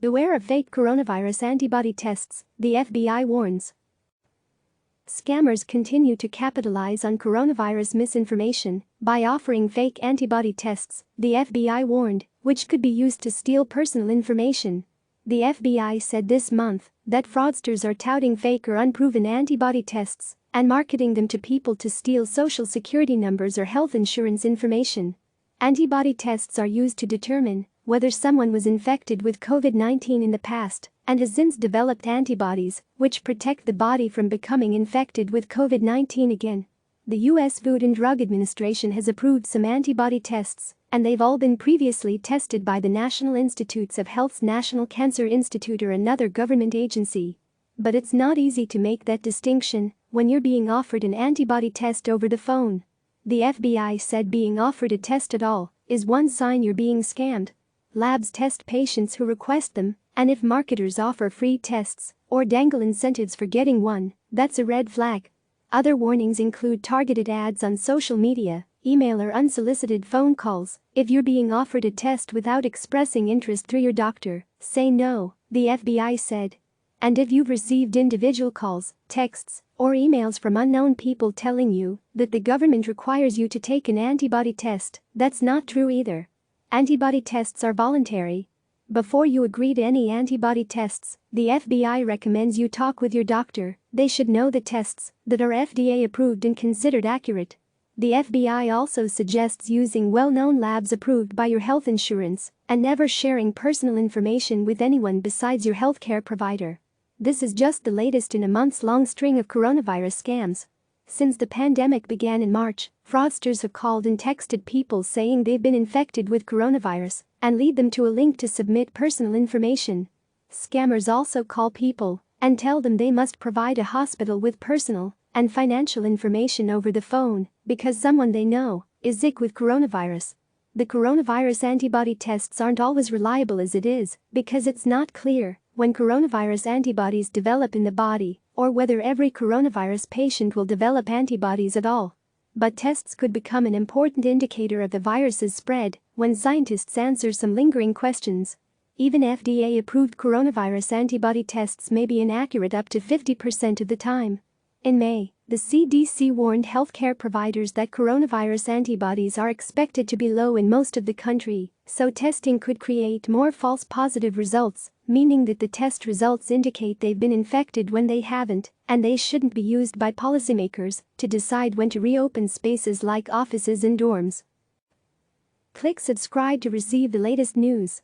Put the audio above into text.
Beware of fake coronavirus antibody tests, the FBI warns. Scammers continue to capitalize on coronavirus misinformation by offering fake antibody tests, the FBI warned, which could be used to steal personal information. The FBI said this month that fraudsters are touting fake or unproven antibody tests and marketing them to people to steal social security numbers or health insurance information. Antibody tests are used to determine whether someone was infected with COVID-19 in the past and has since developed antibodies which protect the body from becoming infected with COVID-19 again. The U.S. Food and Drug Administration has approved some antibody tests, and they've all been previously tested by the National Institutes of Health's National Cancer Institute or another government agency. But it's not easy to make that distinction when you're being offered an antibody test over the phone. The FBI said being offered a test at all is one sign you're being scammed. Labs test patients who request them, and if marketers offer free tests or dangle incentives for getting one, that's a red flag. Other warnings include targeted ads on social media, email or unsolicited phone calls. If you're being offered a test without expressing interest through your doctor, say no, the FBI said. And if you've received individual calls, texts, or emails from unknown people telling you that the government requires you to take an antibody test, that's not true either. Antibody tests are voluntary. Before you agree to any antibody tests, the FBI recommends you talk with your doctor. They should know the tests that are FDA approved and considered accurate. The FBI also suggests using well-known labs approved by your health insurance and never sharing personal information with anyone besides your healthcare provider. This is just the latest in a months-long string of coronavirus scams. Since the pandemic began in March, fraudsters have called and texted people saying they've been infected with coronavirus and lead them to a link to submit personal information. Scammers also call people and tell them they must provide a hospital with personal and financial information over the phone because someone they know is sick with coronavirus. The coronavirus antibody tests aren't always reliable as it is because it's not clear when coronavirus antibodies develop in the body or whether every coronavirus patient will develop antibodies at all. But tests could become an important indicator of the virus's spread when scientists answer some lingering questions. Even FDA-approved coronavirus antibody tests may be inaccurate up to 50% of the time. In May, the CDC warned healthcare providers that coronavirus antibodies are expected to be low in most of the country, so testing could create more false positive results, meaning that the test results indicate they've been infected when they haven't, and they shouldn't be used by policymakers to decide when to reopen spaces like offices and dorms. Click subscribe to receive the latest news.